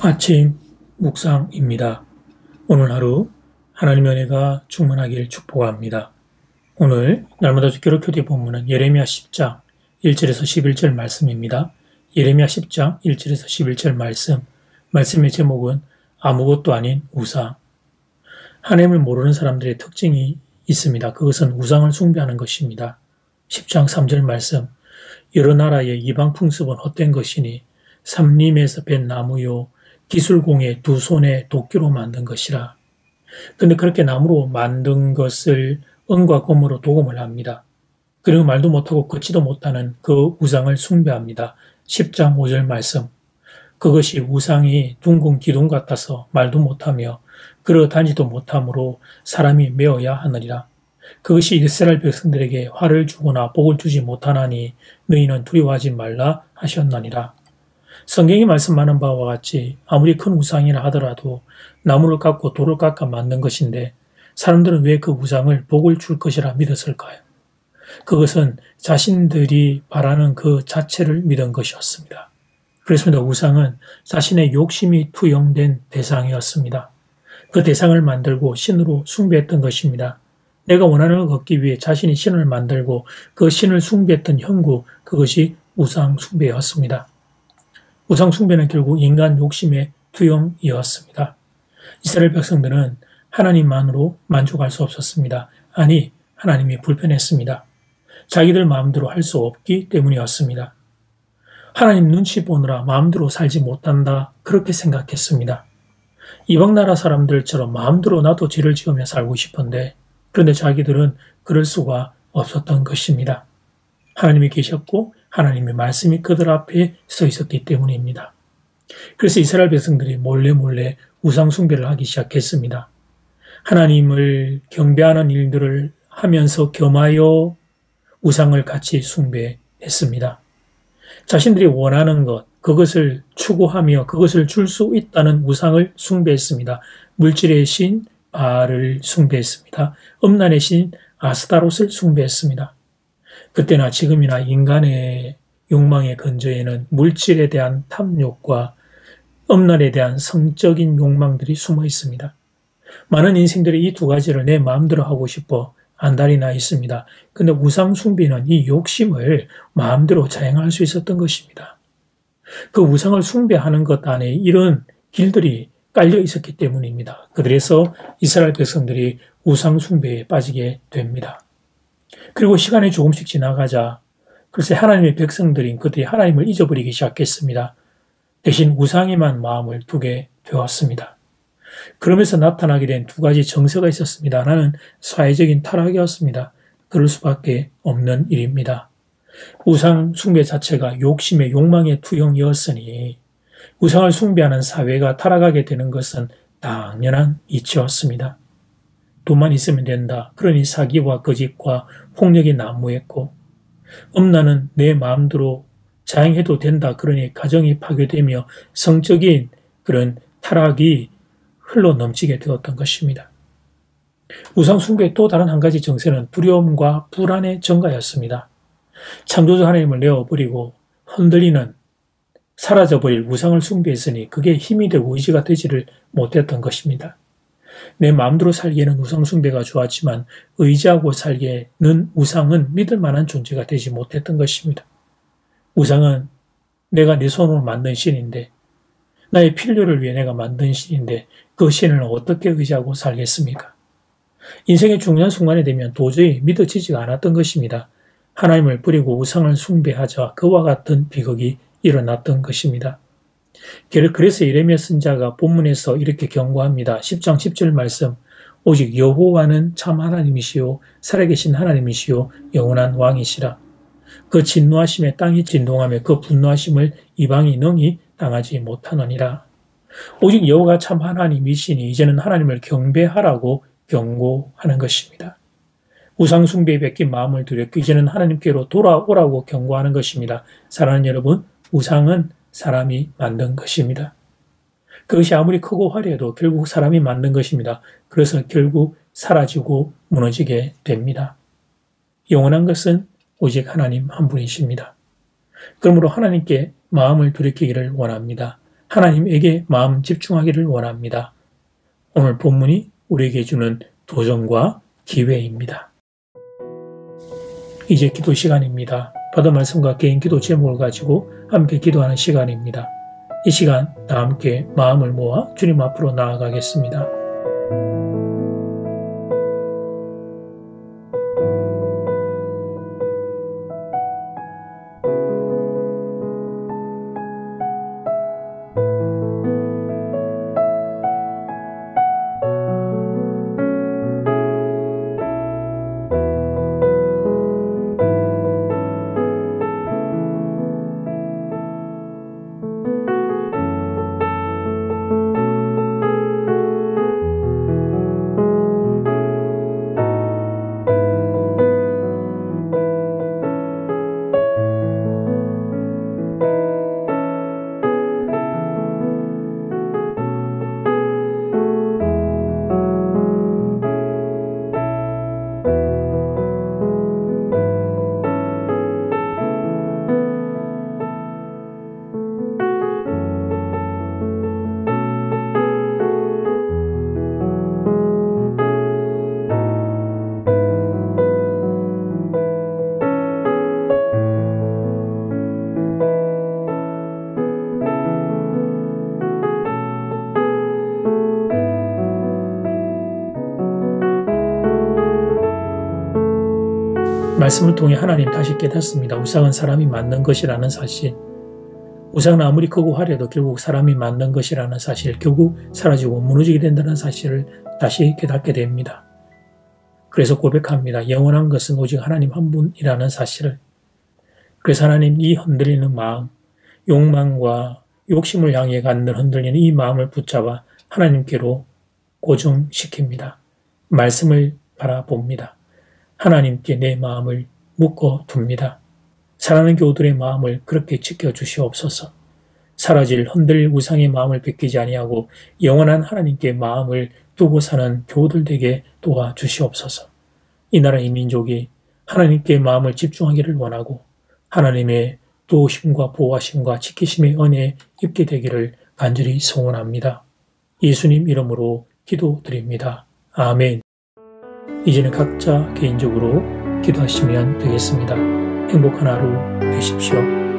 아침 묵상입니다. 오늘 하루 하나님의 은혜가 충만하길 축복합니다. 오늘 날마다 주기로 교대 본문은 예레미야 10장 1절에서 11절 말씀입니다. 예레미야 10장 1절에서 11절 말씀의 제목은 아무것도 아닌 우상. 하나님을 모르는 사람들의 특징이 있습니다. 그것은 우상을 숭배하는 것입니다. 10장 3절 말씀, 여러 나라의 이방 풍습은 헛된 것이니 삼림에서 벤 나무요 기술공의 두 손에 도끼로 만든 것이라. 근데 그렇게 나무로 만든 것을 은과 금으로 도금을 합니다. 그리고 말도 못하고 걷지도 못하는 그 우상을 숭배합니다. 10장 5절 말씀. 그것이 우상이 둥근 기둥 같아서 말도 못하며 걸어 다니지도 못하므로 사람이 메어야 하느니라. 그것이 이스라엘 백성들에게 화를 주거나 복을 주지 못하나니 너희는 두려워하지 말라 하셨느니라. 성경이 말씀하는 바와 같이 아무리 큰 우상이라 하더라도 나무를 깎고 돌을 깎아 만든 것인데 사람들은 왜 그 우상을 복을 줄 것이라 믿었을까요? 그것은 자신들이 바라는 그 자체를 믿은 것이었습니다. 그렇습니다. 우상은 자신의 욕심이 투영된 대상이었습니다. 그 대상을 만들고 신으로 숭배했던 것입니다. 내가 원하는 걸 걷기 위해 자신이 신을 만들고 그 신을 숭배했던 형국, 그것이 우상 숭배였습니다. 우상 숭배는 결국 인간 욕심의 투영이었습니다. 이스라엘 백성들은 하나님만으로 만족할 수 없었습니다. 아니, 하나님이 불편했습니다. 자기들 마음대로 할 수 없기 때문이었습니다. 하나님 눈치 보느라 마음대로 살지 못한다, 그렇게 생각했습니다. 이방 나라 사람들처럼 마음대로 나도 죄를 지으며 살고 싶은데, 그런데 자기들은 그럴 수가 없었던 것입니다. 하나님이 계셨고 하나님의 말씀이 그들 앞에 서 있었기 때문입니다. 그래서 이스라엘 백성들이 몰래 우상 숭배를 하기 시작했습니다. 하나님을 경배하는 일들을 하면서 겸하여 우상을 같이 숭배했습니다. 자신들이 원하는 것, 그것을 추구하며 그것을 줄 수 있다는 우상을 숭배했습니다. 물질의 신 바알을 숭배했습니다. 음란의 신 아스타롯을 숭배했습니다. 그때나 지금이나 인간의 욕망의 근저에는 물질에 대한 탐욕과 음란에 대한 성적인 욕망들이 숨어 있습니다. 많은 인생들이 이 두 가지를 내 마음대로 하고 싶어 안달이 나 있습니다. 그런데 우상 숭배는 이 욕심을 마음대로 자행할 수 있었던 것입니다. 그 우상을 숭배하는 것 안에 이런 길들이 깔려 있었기 때문입니다. 그래서 이스라엘 백성들이 우상 숭배에 빠지게 됩니다. 그리고 시간이 조금씩 지나가자 글쎄 하나님의 백성들인 그들이 하나님을 잊어버리기 시작했습니다. 대신 우상에만 마음을 두게 되었습니다. 그러면서 나타나게 된 두 가지 정서가 있었습니다. 하나는 사회적인 타락이었습니다. 그럴 수밖에 없는 일입니다. 우상 숭배 자체가 욕심의 욕망의 투영이었으니 우상을 숭배하는 사회가 타락하게 되는 것은 당연한 이치였습니다. 돈만 있으면 된다. 그러니 사기와 거짓과 폭력이 난무했고, 음란은 내 마음대로 자행해도 된다. 그러니 가정이 파괴되며 성적인 그런 타락이 흘러 넘치게 되었던 것입니다. 우상 숭배의 또 다른 한 가지 정세는 두려움과 불안의 증가였습니다. 창조주 하나님을 내어버리고 흔들리는 사라져버릴 우상을 숭배했으니 그게 힘이 되고 의지가 되지를 못했던 것입니다. 내 마음대로 살기에는 우상 숭배가 좋았지만 의지하고 살기에는 우상은 믿을 만한 존재가 되지 못했던 것입니다. 우상은 내가 내 손으로 만든 신인데, 나의 필요를 위해 내가 만든 신인데 그 신을 어떻게 의지하고 살겠습니까? 인생의 중요한 순간이 되면 도저히 믿어지지가 않았던 것입니다. 하나님을 버리고 우상을 숭배하자 그와 같은 비극이 일어났던 것입니다. 그래서 예레미야 선지자가 본문에서 이렇게 경고합니다. 10장 10절 말씀, 오직 여호와는 참 하나님이시요 살아계신 하나님이시요 영원한 왕이시라. 그 진노하심에 땅이 진동하며 그 분노하심을 이방이 능히 당하지 못하느니라. 오직 여호와가 참 하나님이시니 이제는 하나님을 경배하라고 경고하는 것입니다. 우상 숭배에 뺏긴 마음을 들였고 이제는 하나님께로 돌아오라고 경고하는 것입니다. 사랑하는 여러분, 우상은 사람이 만든 것입니다. 그것이 아무리 크고 화려해도 결국 사람이 만든 것입니다. 그래서 결국 사라지고 무너지게 됩니다. 영원한 것은 오직 하나님 한 분이십니다. 그러므로 하나님께 마음을 돌이키기를 원합니다. 하나님에게 마음 집중하기를 원합니다. 오늘 본문이 우리에게 주는 도전과 기회입니다. 이제 기도 시간입니다. 받은 말씀과 개인 기도 제목을 가지고 함께 기도하는 시간입니다. 이 시간 다 함께 마음을 모아 주님 앞으로 나아가겠습니다. 말씀을 통해 하나님 다시 깨닫습니다. 우상은 사람이 만든 것이라는 사실. 우상은 아무리 크고 화려해도 결국 사람이 만든 것이라는 사실, 결국 사라지고 무너지게 된다는 사실을 다시 깨닫게 됩니다. 그래서 고백합니다. 영원한 것은 오직 하나님 한 분이라는 사실을. 그래서 하나님 이 흔들리는 마음, 욕망과 욕심을 향해 갖는 흔들리는 이 마음을 붙잡아 하나님께로 고정시킵니다. 말씀을 바라봅니다. 하나님께 내 마음을 묶어둡니다. 사랑하는 교우들의 마음을 그렇게 지켜주시옵소서. 사라질 흔들릴 우상의 마음을 뺏기지 아니하고 영원한 하나님께 마음을 두고 사는 교우들 되게 도와주시옵소서. 이 나라 이 민족이 하나님께 마음을 집중하기를 원하고 하나님의 도우심과 보호하심과 지키심의 은혜에 입게 되기를 간절히 소원합니다. 예수님 이름으로 기도드립니다. 아멘. 이제는 각자 개인적으로 기도하시면 되겠습니다. 행복한 하루 되십시오.